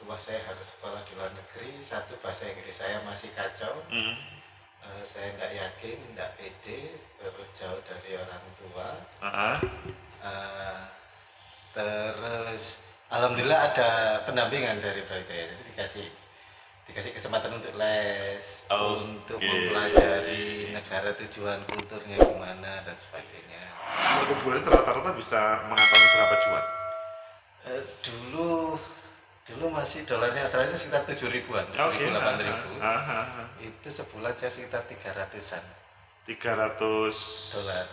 pas saya harus sekolah di luar negeri, satu bahasa Inggris saya masih kacau. Saya nggak yakin, nggak pede, terus jauh dari orang tua. Eh, terus alhamdulillah ada pendampingan dari Brawijaya, jadi dikasih kesempatan untuk les, untuk mempelajari negara tujuan, kulturnya gimana dan sebagainya. Satu bulan rata-rata bisa mengantongi berapa cuan? Dulu masih dolarnya Australia sekitar 7.000-an, 7.000 8.000. Itu sebulan saya sekitar 300-an 300 dolar.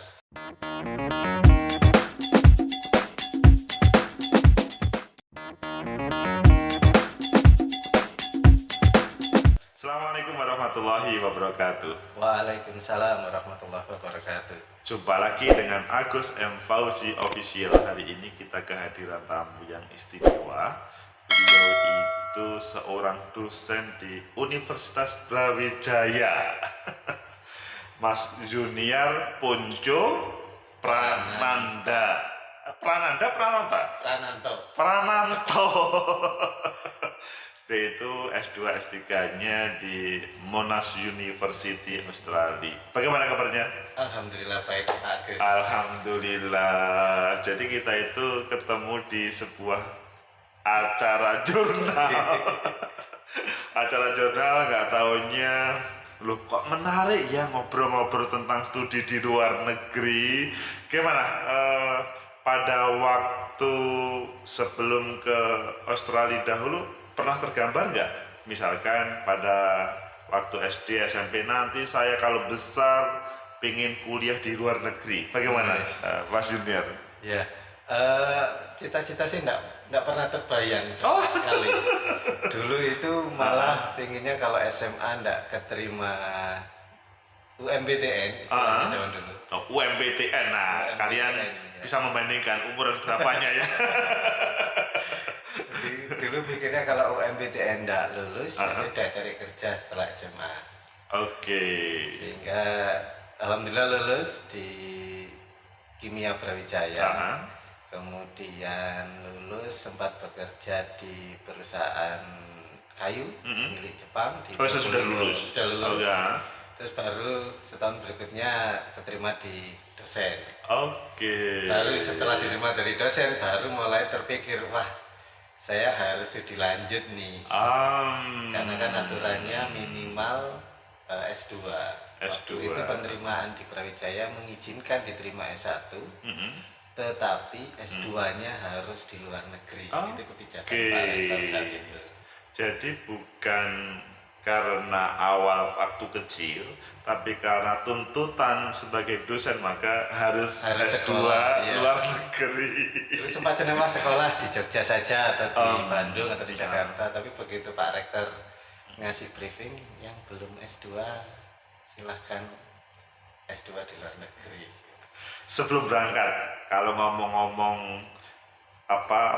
Assalamualaikum warahmatullahi wabarakatuh. Waalaikumsalam warahmatullahi wabarakatuh. Jumpa lagi dengan Agus M. Fauzi Official. Hari ini kita kehadiran tamu yang istimewa. Beliau itu seorang dosen di Universitas Brawijaya. Mas Junior Punco Prananda. Prananto. Dia itu S2 S3-nya di Monash University Australia. Bagaimana kabarnya? Alhamdulillah baik Pak Agus. Alhamdulillah. Jadi kita itu ketemu di sebuah acara jurnal. Acara jurnal, nggak taunya loh kok menarik ya ngobrol-ngobrol tentang studi di luar negeri. Gimana? Pada waktu sebelum ke Australia dahulu pernah tergambar nggak? Misalkan pada waktu SD, SMP nanti saya kalau besar pengen kuliah di luar negeri. Bagaimana, Mas Junior? Ya, cita-cita sih nggak pernah terbayang sama sekali. Dulu itu malah pinginnya kalau SMA nggak keterima UMBTN istilahnya zaman dulu. UMBTN, nah UMBTN, kalian ya. bisa membandingkan umuran berapanya ya. Jadi dulu pikirnya kalau UMBTN nggak lulus, ya sudah cari kerja setelah SMA. Sehingga alhamdulillah lulus di Kimia Brawijaya. Kemudian lulus sempat bekerja di perusahaan kayu milik Jepang di Sudah lulus. Terus baru setahun berikutnya keterima di dosen. Baru setelah diterima dari dosen baru mulai terpikir, wah saya harus studi lanjut nih. Karena kan aturannya minimal S2. Waktu itu penerimaan di Brawijaya mengizinkan diterima S1, tetapi S2-nya harus di luar negeri. Itu kebijakan Pak Rektor saat itu. Jadi bukan karena awal waktu kecil, tapi karena tuntutan sebagai dosen maka harus S2 sekolah, ya. luar negeri. Dulu sempat cenderung sekolah di Jogja saja atau di Bandung atau di Jakarta, tapi begitu Pak Rektor ngasih briefing yang belum S2 silahkan S2 di luar negeri. Sebelum berangkat, kalau ngomong-ngomong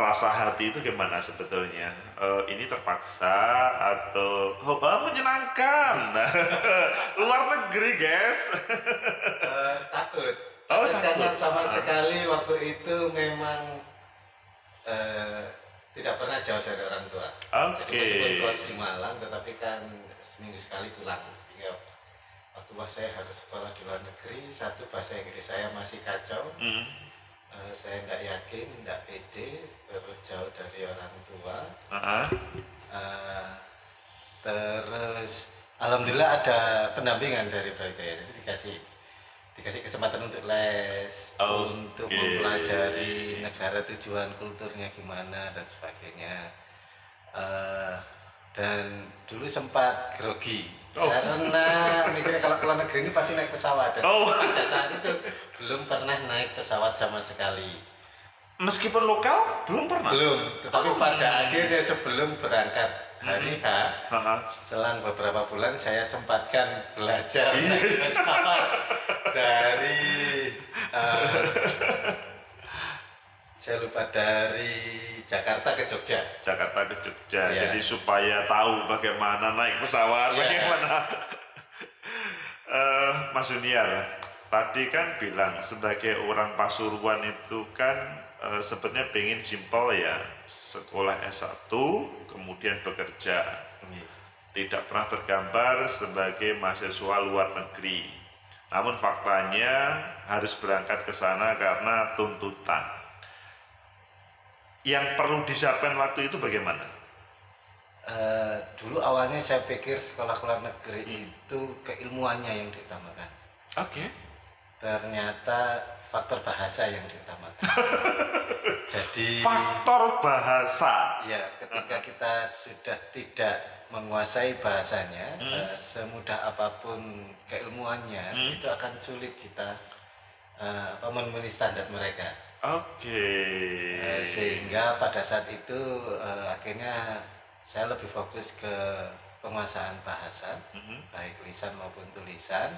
rasa hati itu gimana sebetulnya? Ini terpaksa atau menyenangkan? Luar negeri, guys. Takut. Takut. Sama sekali waktu itu memang tidak pernah jauh dari orang tua. Jadi meskipun kos di Malang, tetapi kan seminggu sekali pulang. Jadi waktu saya harus sekolah di luar negeri, satu bahasa Inggris saya masih kacau. Saya nggak yakin, nggak pede, terus jauh dari orang tua. Terus alhamdulillah ada pendampingan dari Brawijaya, jadi dikasih kesempatan untuk les, untuk mempelajari negara tujuan, kulturnya gimana dan sebagainya. Dan dulu sempat grogi karena mikirnya kalau ke luar negeri ini pasti naik pesawat. Dan pada saat itu belum pernah naik pesawat sama sekali. Meskipun lokal belum pernah. Tetapi pada akhirnya sebelum berangkat hari H, selang beberapa bulan saya sempatkan belajar naik pesawat dari saya lupa, dari Jakarta ke Jogja. Ya. Jadi supaya tahu bagaimana naik pesawat, bagaimana. Mas Junior, tadi kan bilang sebagai orang Pasuruan itu kan sebenarnya pengen simpel ya, sekolah S1 kemudian bekerja, tidak pernah tergambar sebagai mahasiswa luar negeri. Namun faktanya harus berangkat ke sana karena tuntutan. Yang perlu disiapkan waktu itu bagaimana? Dulu awalnya saya pikir sekolah luar negeri itu keilmuannya yang diutamakan. Oke. Ternyata faktor bahasa yang diutamakan. Jadi faktor bahasa. Ya, ketika kita sudah tidak menguasai bahasanya, semudah apapun keilmuannya, itu akan sulit kita memenuhi standar mereka. Oke. Sehingga pada saat itu akhirnya saya lebih fokus ke penguasaan bahasa, baik lisan maupun tulisan.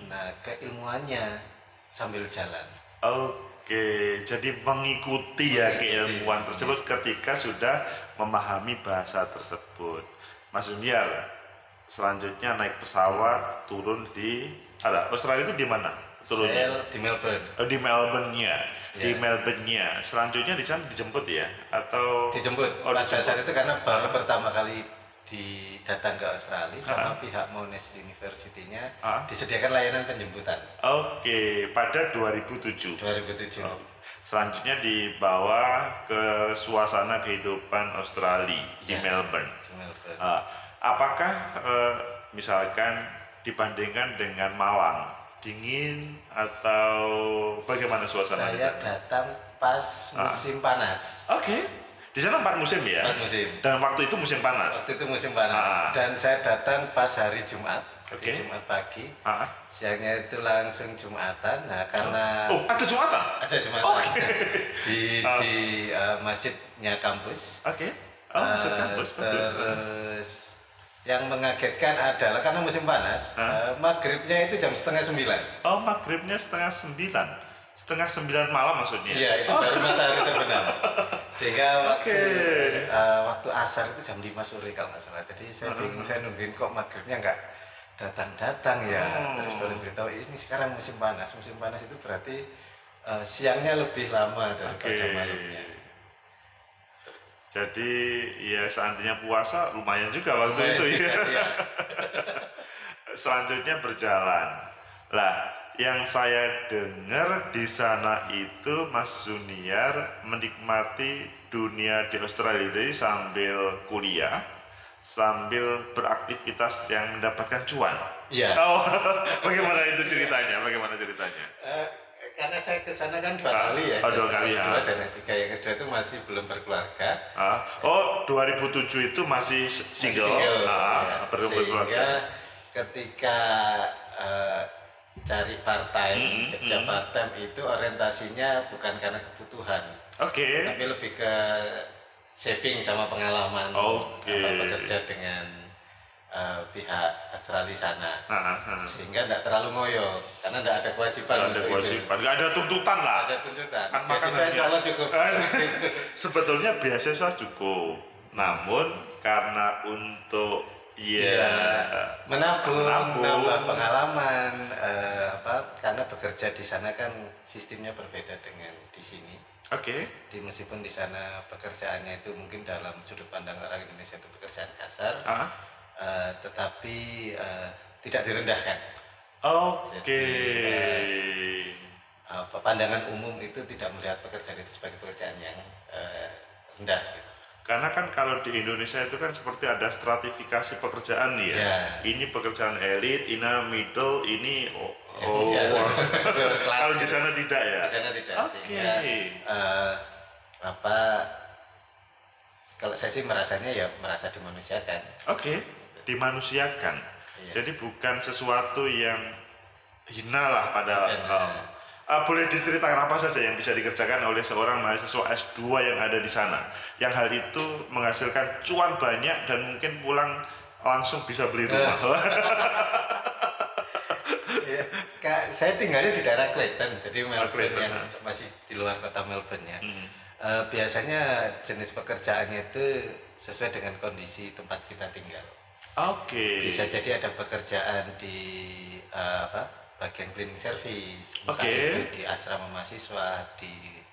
Nah, keilmuannya sambil jalan. Oke, jadi mengikuti ya keilmuan tersebut ketika sudah memahami bahasa tersebut. Mas Junior, selanjutnya naik pesawat turun di Australia itu di mana? Turunnya? Saya di Melbourne. Di Melbourne-nya. Di Melbourne-nya. Selanjutnya di sana dijemput ya atau dijemput. Pada saat itu karena baru pertama kali datang ke Australia sama pihak Monash University-nya disediakan layanan penjemputan. Oke, pada 2007. 2007. Selanjutnya dibawa ke suasana kehidupan Australia di Melbourne. Di Melbourne. Apakah misalkan dibandingkan dengan Malang, dingin atau bagaimana suasana? Saya datang pas musim panas. Oke. Di sana 4 musim ya? 4 musim. Dan waktu itu musim panas? Waktu itu musim panas. Dan saya datang pas hari Jumat, Jumat pagi. Siangnya itu langsung Jumatan. Nah, karena ada Jumatan? Ada Jumatan. di masjidnya kampus. Masjid kampus. Terus yang mengagetkan adalah karena musim panas, maghribnya itu jam 8:30. Oh, maghribnya 8:30. 8:30 malam maksudnya? Iya, itu baru matahari terbenam. Sehingga waktu asar itu jam 5 sore kalau nggak salah. Jadi saya bingung, saya nungguin kok maghribnya nggak datang-datang ya. Terus baru beritahu ini sekarang musim panas. Musim panas itu berarti siangnya lebih lama daripada malamnya. Jadi ya seandainya puasa lumayan juga waktu itu ya. Selanjutnya berjalan. Lah, yang saya dengar di sana itu Mas Junior menikmati dunia di Australia dari sambil kuliah, sambil beraktivitas yang mendapatkan cuan. Iya. Bagaimana itu ceritanya? Karena saya ke sana kan 2 kali ya. 2 kali S2 dan S3. Yang S2 itu masih belum berkeluarga. 2007 itu masih single. Sehingga ketika cari part time, kerja part time itu orientasinya bukan karena kebutuhan, tapi lebih ke saving sama pengalaman. Bekerja dengan pihak Australia sana, sehingga tidak terlalu ngoyo karena tidak ada kewajiban untuk itu. Nggak ada tuntutan lah. Ada tuntutan. Beasiswa insya Allah cukup. Sebetulnya beasiswa cukup, namun karena untuk menabung, nambah pengalaman, karena bekerja di sana kan sistemnya berbeda dengan di sini. Meskipun di sana pekerjaannya itu mungkin dalam sudut pandang orang Indonesia itu pekerjaan kasar, tetapi tidak direndahkan. Jadi pandangan umum itu tidak melihat pekerjaan itu sebagai pekerjaan yang rendah gitu. Karena kan kalau di Indonesia itu kan seperti ada stratifikasi pekerjaan ya. Ini pekerjaan elit, ini middle, ini kalau di sana tidak ya. Di sana tidak. Sehingga kalau saya sih merasanya ya merasa dimanusiakan. Dimanusiakan. Jadi bukan sesuatu yang hina lah pada. Boleh diceritakan apa saja yang bisa dikerjakan oleh seorang mahasiswa S2 yang ada di sana, yang hal itu menghasilkan cuan banyak dan mungkin pulang langsung bisa beli rumah. Saya tinggalnya di daerah Clayton, jadi Melbourne yang masih di luar kota Melbourne ya. Biasanya jenis pekerjaannya itu sesuai dengan kondisi tempat kita tinggal. Bisa jadi ada pekerjaan di bagian cleaning service, entah itu di asrama mahasiswa, di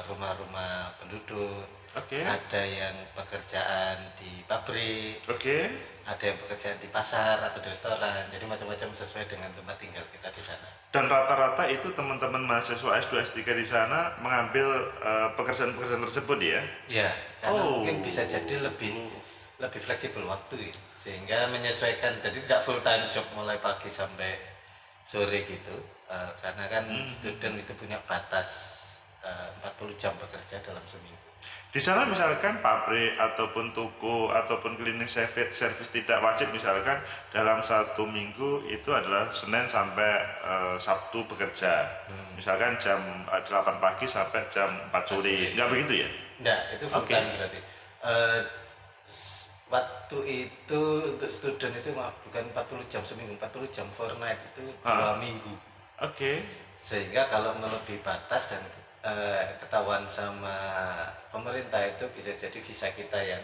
rumah-rumah penduduk, Oke. ada yang pekerjaan di pabrik, Oke. ada yang pekerjaan di pasar atau di restoran, jadi macam-macam sesuai dengan tempat tinggal kita di sana. Dan rata-rata itu teman-teman mahasiswa S2 S3 di sana mengambil pekerjaan-pekerjaan tersebut ya? Ya, karena mungkin bisa jadi lebih fleksibel waktu ya, sehingga menyesuaikan, jadi tidak full time job mulai pagi sampai sore gitu. Karena kan student itu punya batas 40 jam bekerja dalam seminggu. Di sana misalkan pabrik ataupun toko ataupun cleaning service tidak wajib, misalkan dalam satu minggu itu adalah Senin sampai Sabtu bekerja. Misalkan jam 8 pagi sampai jam 4 sore. Enggak begitu ya? Enggak, itu full time berarti. Waktu itu untuk student itu bukan 40 jam seminggu, 40 jam fortnight itu 2 minggu. Oke. Sehingga kalau melebihi batas dan ketahuan sama pemerintah itu bisa jadi visa kita yang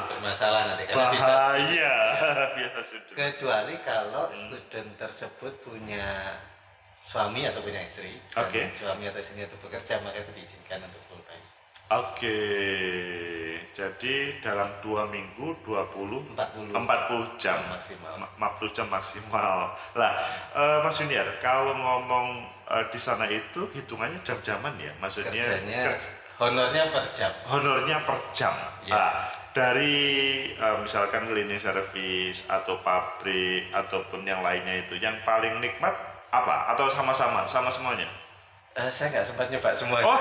bermasalah nanti, karena visa bahaya. kecuali kalau student tersebut punya suami atau punya istri. Oke. Suami atau istrinya itu bekerja, maka itu diizinkan untuk full time. Oke. Jadi dalam 2 minggu 40 jam maksimal. 40 jam maksimal. Lah, Mas Junior, kalau ngomong di sana itu hitungannya jam-jaman ya? Maksudnya kerjanya honornya per jam. Honornya per jam. Ya. Nah, dari misalkan cleaning service atau pabrik ataupun yang lainnya itu, yang paling nikmat apa? Atau sama-sama, sama semuanya? Saya nggak sempat nyoba semuanya. Oh.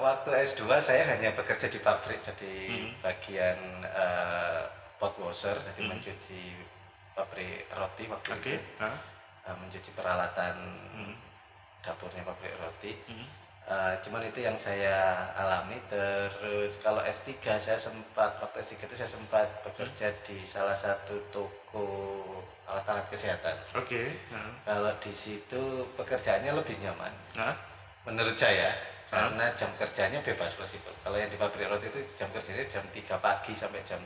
Waktu S2 saya hanya bekerja di pabrik, jadi bagian pot washer, jadi mencuci pabrik roti waktu itu. Mencuci peralatan dapurnya pabrik roti. Cuman itu yang saya alami. Terus kalau S3 saya sempat, waktu S3 itu saya sempat bekerja di salah satu toko alat-alat kesehatan. Kalau di situ pekerjaannya lebih nyaman menurut saya, karena jam kerjanya bebas fleksibel. Kalau yang di pabrik roti itu jam kerjanya jam 3 pagi sampai jam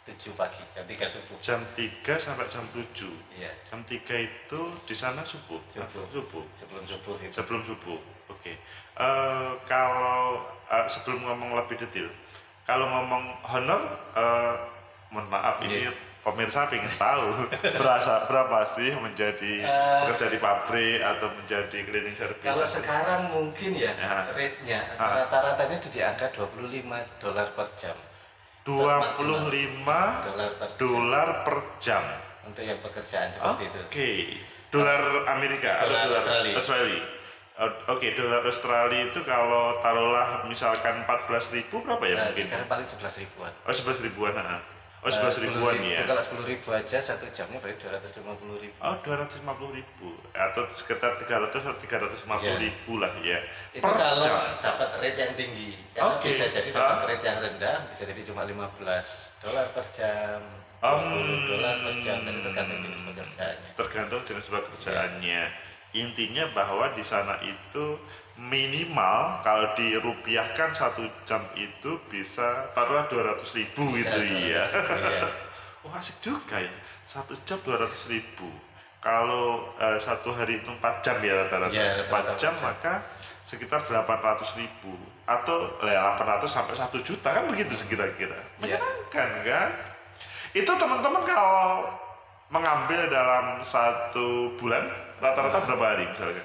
7 pagi, jam 3 subuh. Jam 3 sampai jam 7. Iya. Jam 3 itu di sana subuh. Sebelum subuh itu. Sebelum subuh. Oke. Kalau sebelum ngomong lebih detail, kalau ngomong honor, mohon maaf ini pemirsa ingin tahu berapa sih menjadi bekerja di pabrik atau menjadi cleaning service? Kalau sekarang mungkin ya, rate-nya rata-ratanya di angka $25 per jam. $25 per jam untuk yang pekerjaan seperti itu. Oke. Dolar Amerika atau dolar Australia? Oke, dolar Australia itu kalau taruhlah misalkan 14.000 berapa ya mungkin? Sekarang paling 11 ribuan. Oh, 11 ribuan. Oh, 11 ribuan ya. Kalau 10.000 aja satu jamnya berarti 250.000. Oh, 250.000 atau sekitar 300 atau 350.000 lah ya. Itu kalau dapat rate yang tinggi. Karena bisa jadi dapat rate yang rendah, bisa jadi cuma $15 per jam, $20 per jam, jadi tergantung jenis pekerjaannya. Tergantung jenis pekerjaannya. Intinya bahwa di sana itu minimal kalau dirupiahkan 1 jam itu bisa taruhlah 200.000 gitu ya. Wah, asik juga ya, 1 jam 200.000. Kalau 1 hari itu 4 jam ya rata-rata. 4 jam maka sekitar 800.000 atau 800 sampai 1 juta kan begitu sekira-kira. Menyenangkan kan? Itu teman-teman kalau mengambil dalam 1 bulan rata-rata berapa hari misalnya?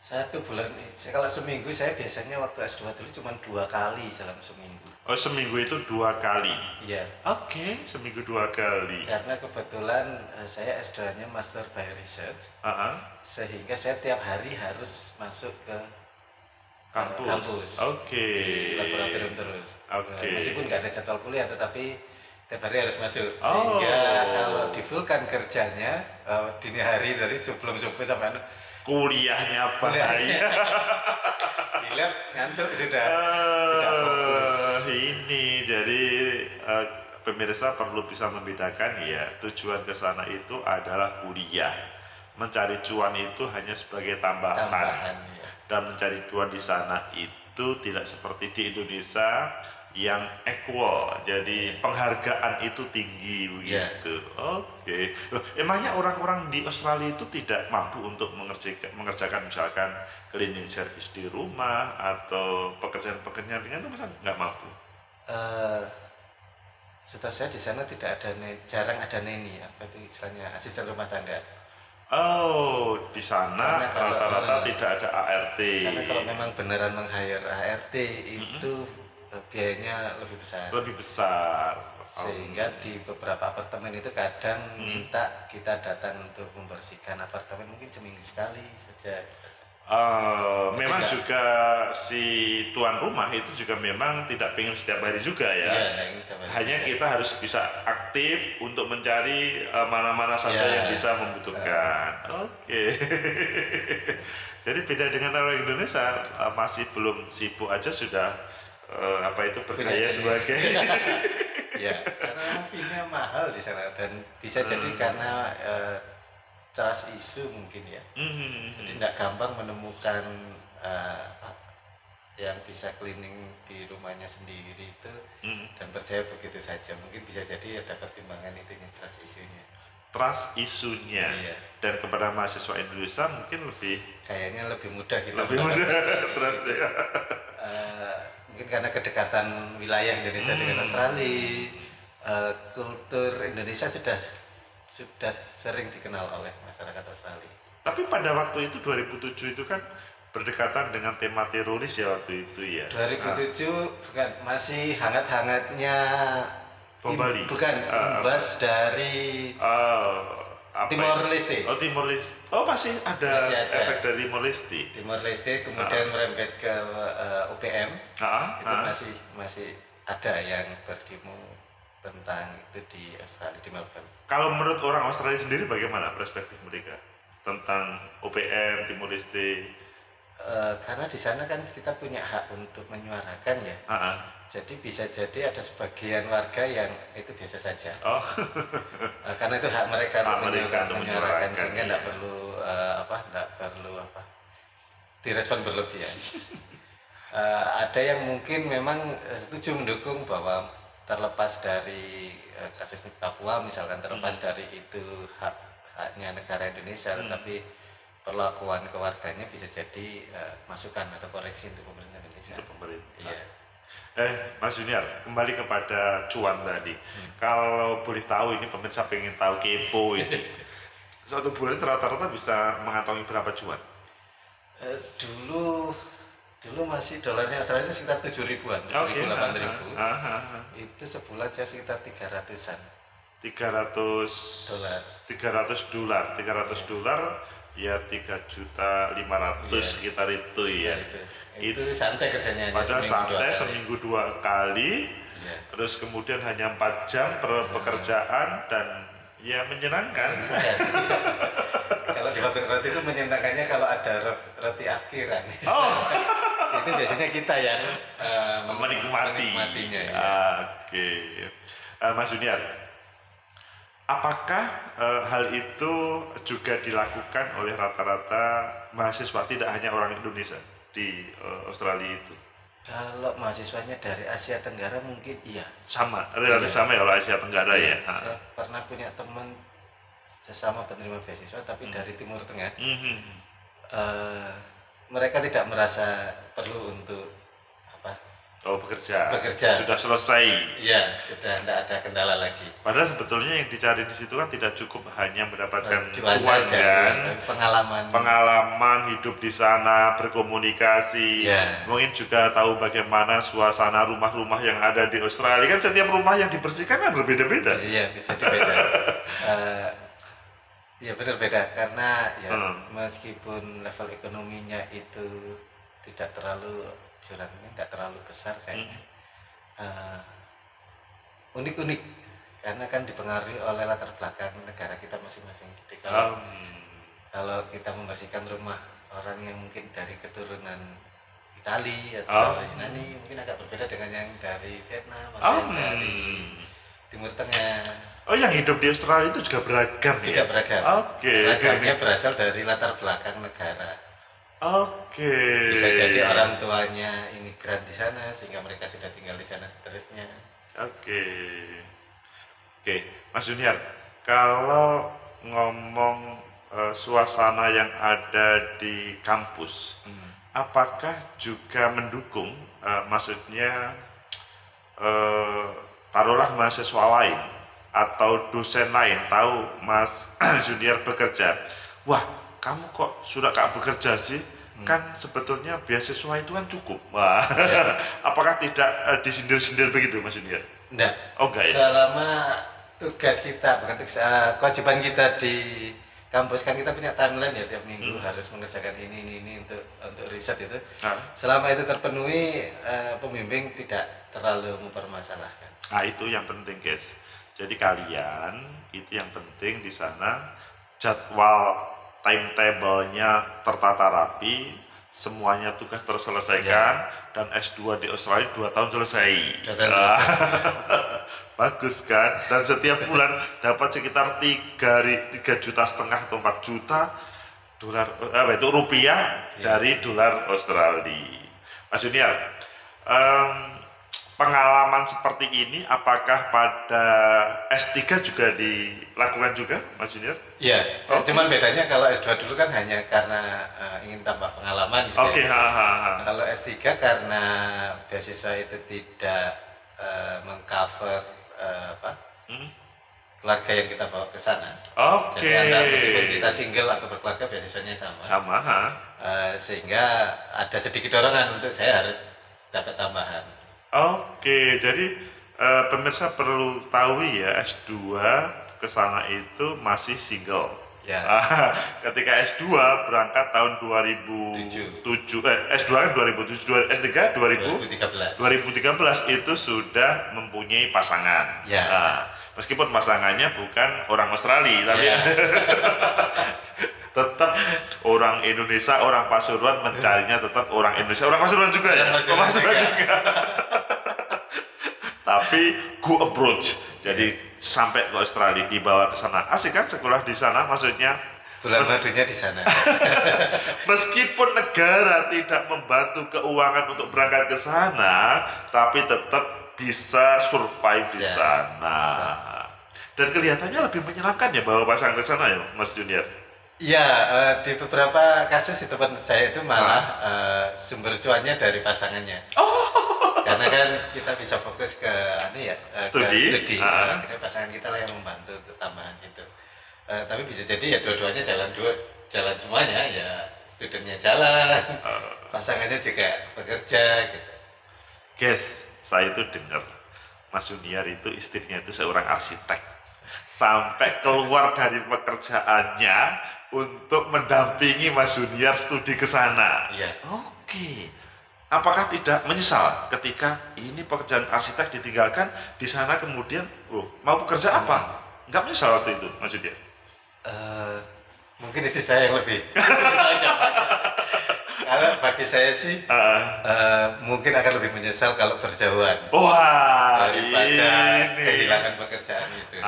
1 bulan, kalau seminggu saya biasanya waktu S2 dulu cuma 2 kali dalam seminggu. Oh, seminggu itu 2 kali? Iya. Oke, seminggu 2 kali. Karena kebetulan saya S2-nya Master by Research, sehingga saya tiap hari harus masuk ke kampus. Oke. Di laboratorium terus. Meskipun nggak ada jadwal kuliah, tetapi tiap hari harus masuk. Sehingga kalau di full kan kerjanya dini hari, dari sebelum subuh sampai kuliahnya bahaya. Di lab ngantuk sudah tidak fokus. Ini jadi pemirsa perlu bisa membedakan ya, tujuan ke sana itu adalah kuliah. Mencari cuan itu hanya sebagai tambahan ya. Dan mencari cuan di sana itu tidak seperti di Indonesia, yang equal, jadi penghargaan itu tinggi begitu. Oke. Loh, emangnya orang-orang di Australia itu tidak mampu untuk mengerjakan misalkan cleaning service di rumah atau pekerjaan-pekerjaan ringan itu nggak mampu? Setahu saya di sana tidak ada jarang ada neni, apa itu istilahnya, asisten rumah tangga. Oh, di sana rata-rata tidak ada ART. Karena kalau memang beneran meng-hire ART itu biayanya lebih besar. Lebih besar. Sehingga di beberapa apartemen itu kadang minta kita datang untuk membersihkan apartemen mungkin seminggu sekali saja. Memang juga si tuan rumah itu juga memang tidak pengen setiap hari juga ya. Hanya juga. Kita harus bisa aktif untuk mencari mana-mana saja yang bisa membutuhkan. Oke. Jadi beda dengan orang Indonesia, masih belum sibuk aja sudah bergaya sebagai. Ya, karena fee-nya mahal di sana dan bisa jadi karena trust issue mungkin ya. Jadi tidak gampang menemukan yang bisa cleaning di rumahnya sendiri itu dan percaya begitu saja. Mungkin bisa jadi ada pertimbangan itu trust issue-nya. Trust isunya. Iya. Dan kepada mahasiswa Indonesia mungkin kayaknya lebih mudah kita trust ya. Mungkin karena kedekatan wilayah Indonesia dengan Australia, kultur Indonesia sudah sering dikenal oleh masyarakat Australia. Tapi pada waktu itu 2007 itu kan berdekatan dengan tema teroris ya waktu itu ya. 2007 bukan, masih hangat-hangatnya bom Bali. Bukan, imbas dari Timor Leste. Oh, Timor Leste. Oh, masih ada efek dari Timor Leste. Timor Leste kemudian merembet ke UPM. Itu masih ada yang berdemo tentang itu di Australia, di Melbourne. Kalau menurut orang Australia sendiri bagaimana perspektif mereka tentang UPM, Timor Leste? Karena di sana kan kita punya hak untuk menyuarakan ya. Jadi bisa jadi ada sebagian warga yang itu biasa saja. Karena itu hak mereka untuk menyuarakan sehingga tidak perlu direspon berlebihan. Ada yang mungkin memang setuju mendukung bahwa terlepas dari kasus Papua misalkan, terlepas dari itu haknya negara Indonesia, tetapi perlakuan keluarganya bisa jadi masukan atau koreksi untuk pemerintah Indonesia. Untuk pemerintah. Iya. Mas Junior, kembali kepada cuan tadi. Kalau boleh tahu, ini pemirsa pengen tahu, kepo ini. Satu bulan rata-rata bisa mengantongi berapa cuan? Dulu masih dolarnya Australia itu sekitar 7.000-an, 7.000, 8.000. Itu sebulan saya sekitar 300-an. 300 dolar ya 3.500.000 sekitar itu ya. Itu santai kerjanya. Padahal santai seminggu 2 kali. Terus kemudian hanya 4 jam per pekerjaan dan ya menyenangkan. Kalau di pabrik roti itu menyenangkannya kalau ada roti afkiran. Itu biasanya kita yang menikmatinya. Ya. Oke. Mas Junior, apakah hal itu juga dilakukan oleh rata-rata mahasiswa, tidak hanya orang Indonesia di Australia itu? Kalau mahasiswanya dari Asia Tenggara mungkin iya. Sama, relatif sama ya kalau Asia Tenggara ya. Saya pernah punya teman sesama penerima beasiswa tapi dari Timur Tengah. Mereka tidak merasa perlu untuk bekerja. Sudah selesai. Iya, sudah tidak ada kendala lagi. Padahal sebetulnya yang dicari di situ kan tidak cukup hanya mendapatkan cuan kan, pengalaman hidup di sana, berkomunikasi. Mungkin juga tahu bagaimana suasana rumah-rumah yang ada di Australia. Kan setiap rumah yang dibersihkan kan berbeda-beda. Iya, bisa beda. Ya benar beda karena meskipun level ekonominya itu tidak terlalu jurangnya, tidak terlalu besar kayaknya, unik-unik karena kan dipengaruhi oleh latar belakang negara kita masing-masing. Jadi kalau kita membersihkan rumah orang yang mungkin dari keturunan Itali atau Yunani mungkin agak berbeda dengan yang dari Vietnam atau dari Timur Tengah. Yang hidup di Australia itu juga beragam. Juga beragam. Ragamnya berasal dari latar belakang negara. Oke. Bisa jadi orang tuanya imigran di sana sehingga mereka sudah tinggal di sana seterusnya. Oke. Oke, Mas Junior, kalau ngomong suasana yang ada di kampus, apakah juga mendukung, maksudnya taruhlah mahasiswa lain atau dosen lain tahu Mas Junior bekerja, wah kamu kok sudah gak bekerja sih? Kan sebetulnya beasiswa itu kan cukup. Wah, apakah tidak disindir-sindir begitu Mas Junior? Enggak. Oh enggak ya? Selama tugas kita, bukan tugas, kewajiban kita di kampus kan kita punya timeline ya, tiap minggu harus mengerjakan ini untuk riset itu. Selama itu terpenuhi, pembimbing tidak terlalu mempermasalahkan. Nah itu yang penting guys. Jadi kalian itu yang penting di sana jadwal timetable-nya tertata rapi, semuanya tugas terselesaikan, dan S2 di Australia 2 tahun selesai. Bagus kan? Dan setiap bulan dapat sekitar 3,5 juta atau 4 juta dolar itu rupiah dari dolar Australia. Mas Junior, pengalaman seperti ini apakah pada S3 juga dilakukan juga Mas Junior? Iya, cuman bedanya kalau S2 dulu kan hanya karena ingin tambah pengalaman gitu ya. Kalau S3 karena beasiswa itu tidak mengcover keluarga yang kita bawa ke sana. Jadi antara meskipun kita single atau berkeluarga beasiswanya sama. Sehingga ada sedikit dorongan untuk saya harus dapat tambahan. Jadi pemirsa perlu tahu ya, S2 ke sana itu masih single. Ya. Ketika S2 berangkat tahun 2007, S2 kan 2007, S3 2013 itu sudah mempunyai pasangan. Ya. Meskipun pasangannya bukan orang Australia, tapi ya. Tetap orang Indonesia, orang Pasuruan mencarinya tetap orang Indonesia, orang Pasuruan juga ya. Pasuruan juga. Tapi go abroad, jadi sampai ke Australia, dibawa ke sana. Asik kan sekolah di sana, maksudnya bulan madunya di sana. Meskipun negara tidak membantu keuangan untuk berangkat ke sana, tapi tetap bisa survive di sana. Dan kelihatannya lebih menyenangkan ya bawa pasangan ke sana ya, Mas Junior. Iya, di beberapa kasus di tempat saya itu malah sumber cuannya dari pasangannya. Karena kan kita bisa fokus ke studi. Akhirnya pasangan kita lah yang membantu untuk tambahan itu. Tapi bisa jadi ya dua-duanya jalan semuanya, ya studentnya jalan, pasangannya juga bekerja gitu. Guys, saya itu dengar Mas Junior itu istrinya itu seorang arsitek, sampai keluar dari pekerjaannya untuk mendampingi Mas Junior studi ke sana. Iya. Apakah tidak menyesal ketika ini pekerjaan arsitek ditinggalkan di sana, kemudian mau bekerja apa? Nggak menyesal waktu itu, Mas Junior? Mungkin istri saya yang lebih. Kalau bagi saya sih mungkin akan lebih menyesal kalau berjauhan daripada kehilangan pekerjaan itu.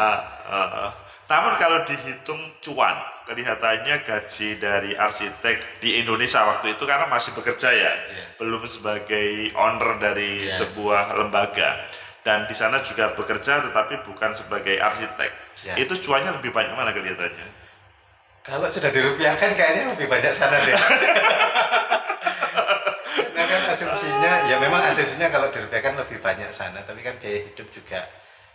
Namun kalau dihitung cuan, kelihatannya gaji dari arsitek di Indonesia waktu itu karena masih bekerja ya, belum sebagai owner dari sebuah lembaga, dan di sana juga bekerja tetapi bukan sebagai arsitek. Itu cuannya lebih banyak mana kelihatannya? Kalau sudah dirupiahkan kayaknya lebih banyak sana deh. Nah kan asumsinya, ya memang asumsinya kalau dirupiahkan lebih banyak sana, tapi kan biaya hidup juga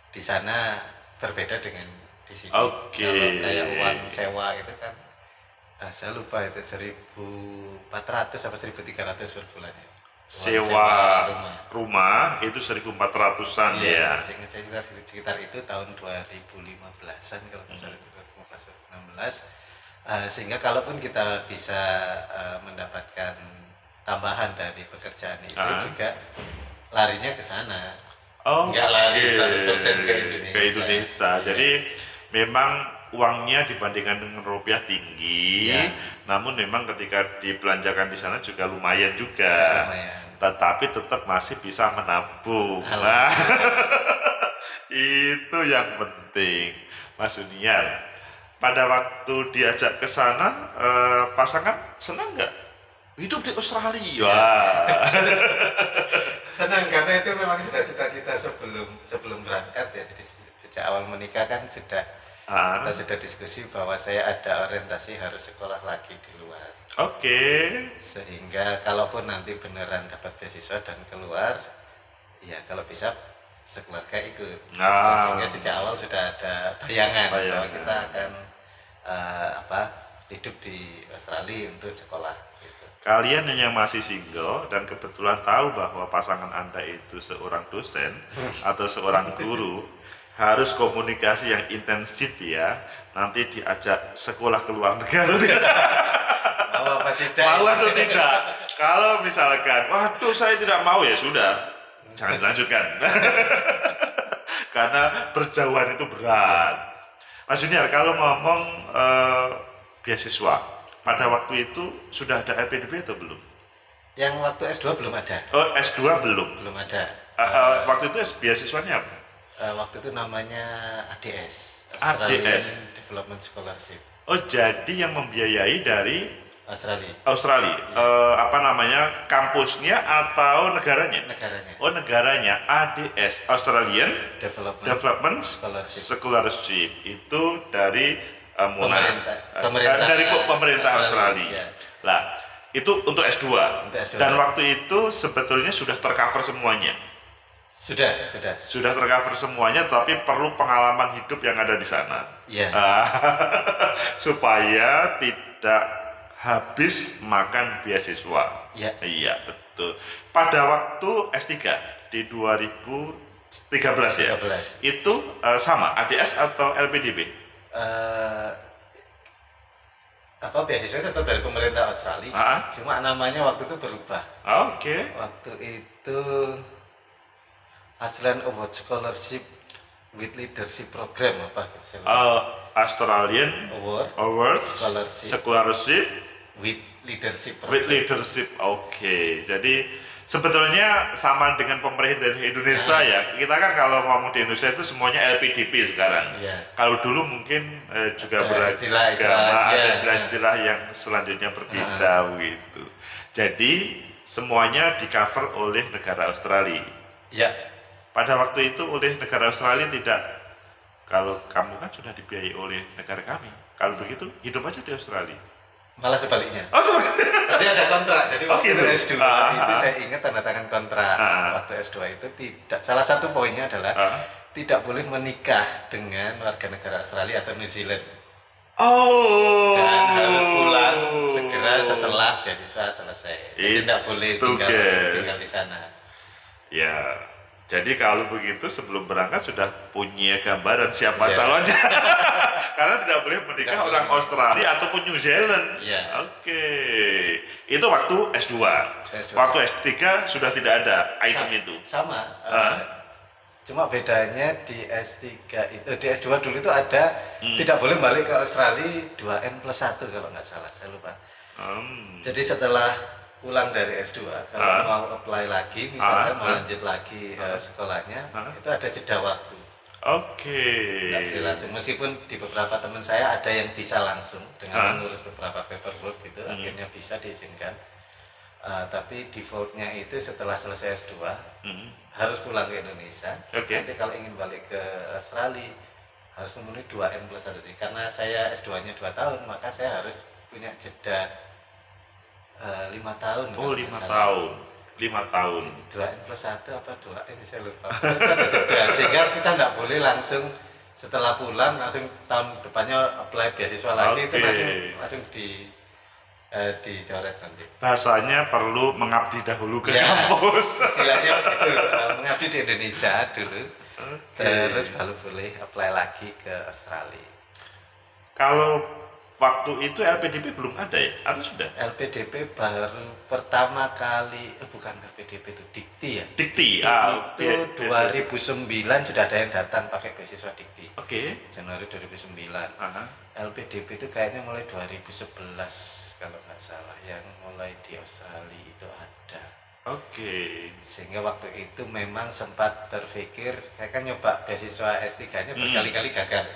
di sana berbeda dengan di sini. Kalau kayak uang sewa itu kan, saya lupa itu 1.400 atau 1.300 per bulan ya. Sewa rumah itu 1.400-an ya. Sekitar itu tahun 2015-an kalau nggak salah, 2015-16. Sehingga kalaupun kita bisa mendapatkan tambahan dari pekerjaan itu juga larinya ke sana. Nggak lari 100% ke Indonesia. Jadi memang uangnya dibandingkan dengan rupiah tinggi, namun memang ketika dibelanjakan di sana juga lumayan juga. Tetapi tetap masih bisa menabung. Itu yang penting, Mas Junior. Pada waktu diajak ke sana, pasangan senang nggak? Hidup di Australia. Ya. Senang karena itu memang sudah cita-cita sebelum berangkat ya. Jadi sejak awal menikah kan kita sudah diskusi bahwa saya ada orientasi harus sekolah lagi di luar. Sehingga kalaupun nanti beneran dapat beasiswa dan keluar, ya kalau bisa sekeluarga ikut. Sehingga sejak awal sudah ada bayangan bahwa kita akan hidup di Australia untuk sekolah. Gitu. Kalian yang masih single dan kebetulan tahu bahwa pasangan Anda itu seorang dosen atau seorang guru, harus komunikasi yang intensif ya. Nanti diajak sekolah ke luar negara. Mau apa tidak? Mau atau tidak? Kalau misalkan, waduh saya tidak mau, ya sudah, jangan dilanjutkan. Karena berjauhan itu berat. Mas Junior, kalau ngomong beasiswa, pada waktu itu sudah ada LPDP atau belum? Yang waktu S2 belum ada. Oh, S2 belum? Belum ada. Waktu itu beasiswanya apa? Waktu itu namanya ADS, ADS Development Scholarship. Oh, jadi yang membiayai dari Australia. Ya. Apa namanya, kampusnya atau negaranya? Negaranya. Oh, negaranya. ADS, Australian Development Scholarship. Itu dari Monash, dari pemerintah Australia. Ya. Lah, itu untuk S2. Dan waktu itu sebetulnya sudah tercover semuanya. Sudah tercover semuanya, tapi perlu pengalaman hidup yang ada di sana. Iya. Supaya tidak habis makan beasiswa. Iya. Iya, betul. Pada waktu S3 di 2013 ya. Itu sama ADS atau LPDP? Beasiswa tetap dari pemerintah Australia. Cuma namanya waktu itu berubah. Waktu itu Australian Award Scholarship with Leadership Program Australian Award Scholarship with Leadership Program. Jadi sebetulnya sama dengan pemerintah Indonesia ya. Kita kan kalau ngomong di Indonesia itu semuanya LPDP sekarang. Kalau dulu mungkin juga beragam, ada istilah-istilah yang selanjutnya berbeda gitu. Jadi semuanya di cover oleh negara Australia. Ya. Pada waktu itu oleh negara Australia tidak, kalau kamu kan sudah dibiayai oleh negara kami, kalau begitu hidup aja di Australia. Malah sebaliknya. Sebaliknya. Tadi ada kontrak, jadi waktu itu S2 itu saya ingat tanda tangan kontrak. Waktu S2 itu tidak, salah satu poinnya adalah tidak boleh menikah dengan warga negara Australia atau New Zealand. Dan harus pulang segera setelah beasiswa selesai. Jadi tidak boleh tinggal di sana. Ya. Jadi kalau begitu sebelum berangkat sudah punya gambaran siapa calonnya. Karena tidak boleh menikah orang Australia ataupun New Zealand. Itu waktu S2. Waktu S3 sudah tidak ada item itu. Sama. Cuma bedanya di S3 di S2 dulu itu ada tidak boleh balik ke Australia 2N+1 kalau nggak salah, saya lupa. Jadi setelah pulang dari S2, kalau mau apply lagi, misalnya mau lanjut lagi sekolahnya, itu ada jeda waktu. Nggak bisa langsung, meskipun di beberapa teman saya ada yang bisa langsung dengan mengurus beberapa paperwork gitu, akhirnya bisa diizinkan. Tapi defaultnya itu setelah selesai S2 harus pulang ke Indonesia. Nanti kalau ingin balik ke Australia harus memenuhi 2N+1 sih. Karena saya S2-nya 2 tahun, maka saya harus punya jeda 5 tahun. 5 tahun. 2N+1 apa 2N saya lupa. Ada jeda, sehingga kita nggak boleh langsung setelah pulang langsung tahun depannya apply beasiswa lagi. Itu langsung dicoret nanti. Bahasanya perlu mengabdi dahulu ke kampus. Istilahnya begitu, mengabdi di Indonesia dulu. Terus baru boleh apply lagi ke Australia. Kalau waktu itu LPDP belum ada ya? Atau sudah? LPDP baru pertama kali, bukan LPDP itu, Dikti ya? Dikti, itu 2009 sudah ada yang datang pakai beasiswa Dikti. Januari 2009. LPDP itu kayaknya mulai 2011 kalau nggak salah, yang mulai di Australia itu ada. Sehingga waktu itu memang sempat terpikir, saya kan nyoba beasiswa S3-nya berkali-kali gagal.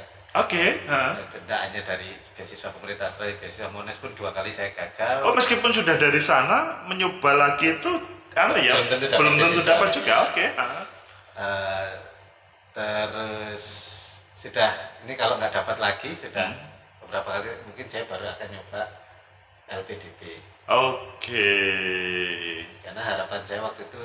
Oke. Tidak hanya dari beasiswa pemerintah Australia, beasiswa Monash pun 2 kali saya gagal. Oh, meskipun sudah dari sana mencoba lagi itu belum tentu dapat juga. Oke. Terus sudah ini kalau nggak dapat lagi sudah beberapa kali mungkin saya baru akan nyoba LPDP. Oke. Karena harapan saya waktu itu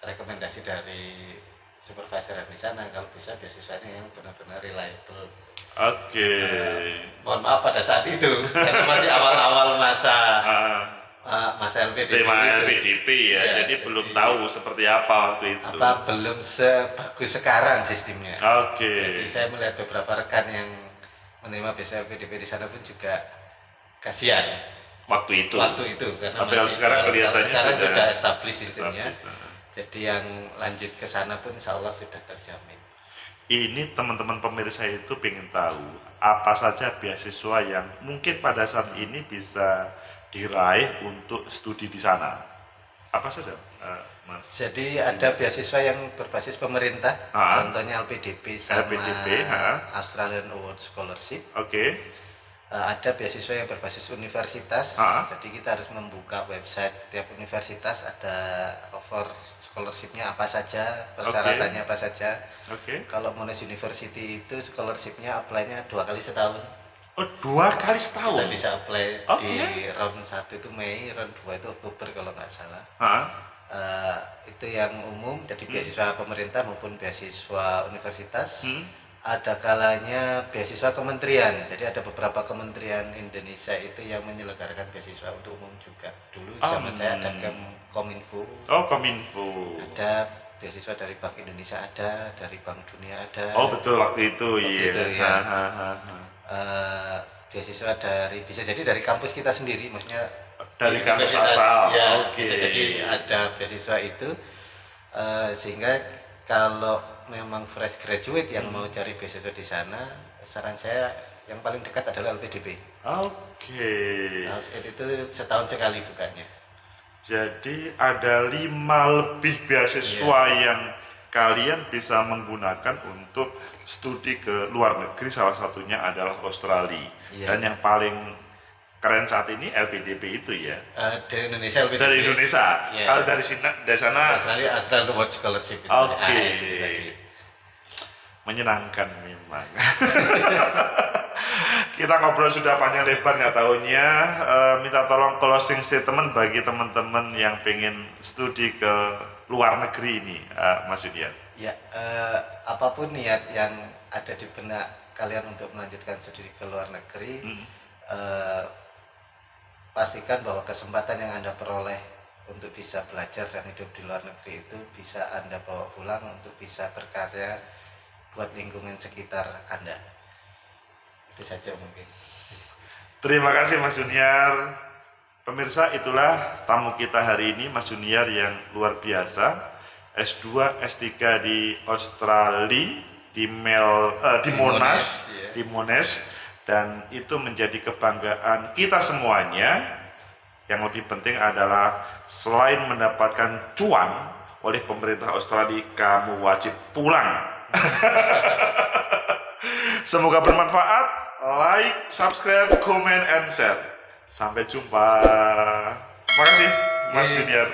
rekomendasi dari supervisor di sana kalau bisa beasiswanya yang benar-benar reliable. Oke. Mohon maaf pada saat itu karena masih awal-awal masa LPDP. LPDP ya, jadi belum tahu seperti apa waktu itu. Belum sebagus sekarang sistemnya. Oke. Jadi saya melihat beberapa rekan yang menerima beasiswa LPDP di sana pun juga kasihan. Waktu itu karena tapi sekarang kelihatannya sekarang sudah established sistemnya. Established. Jadi yang lanjut ke sana pun insya Allah sudah terjamin. Ini teman-teman pemirsa itu ingin tahu apa saja beasiswa yang mungkin pada saat ini bisa diraih untuk studi di sana. Apa saja, Mas? Jadi ada beasiswa yang berbasis pemerintah, contohnya LPDP sama Australian Award Scholarship. Oke. Ada beasiswa yang berbasis universitas, jadi kita harus membuka website tiap universitas, ada offer scholarshipnya apa saja, persyaratannya apa saja. Kalau Monash University itu scholarshipnya apply-nya 2 kali setahun. Oh, 2 kali setahun? Kita bisa apply di round 1 itu Mei, round 2 itu Oktober kalau nggak salah. Itu yang umum, jadi beasiswa pemerintah maupun beasiswa universitas. Ada kalanya beasiswa kementerian, jadi ada beberapa kementerian Indonesia itu yang menyelenggarakan beasiswa untuk umum juga. Dulu zaman saya ada Kominfo. Oh, Kominfo. Ada beasiswa dari Bank Indonesia, ada dari Bank Dunia, ada. Oh betul, waktu itu iya. Beasiswa bisa jadi dari kampus kita sendiri, maksudnya dari kampus asal. Ya, bisa jadi ada beasiswa itu, sehingga kalau memang fresh graduate yang mau cari beasiswa di sana, saran saya yang paling dekat adalah LPDP. Nah, itu setahun sekali bukanya. Jadi ada 5 lebih beasiswa yang kalian bisa menggunakan untuk studi ke luar negeri, salah satunya adalah Australia. Dan yang paling keren saat ini LPDP itu ya. Dari Indonesia LPDP. Dari Indonesia. Kalau dari sana Australian Award Scholarship. Menyenangkan memang. Kita ngobrol sudah panjang lebar, nggak tahunya minta tolong closing statement bagi teman-teman yang pengen studi ke luar negeri ini, Mas Yudian. Ya, apapun niat yang ada di benak kalian untuk melanjutkan studi ke luar negeri, pastikan bahwa kesempatan yang Anda peroleh untuk bisa belajar dan hidup di luar negeri itu bisa Anda bawa pulang untuk bisa berkarya buat lingkungan sekitar Anda. Itu saja mungkin. Terima kasih Mas Junior. Pemirsa, itulah tamu kita hari ini, Mas Junior yang luar biasa. S2, S3 di Australia, di Monash, dan itu menjadi kebanggaan kita semuanya. Yang lebih penting adalah selain mendapatkan cuan oleh pemerintah Australia, kamu wajib pulang. Semoga bermanfaat. Like, subscribe, comment, and share. Sampai jumpa. Terima kasih Mas Junior.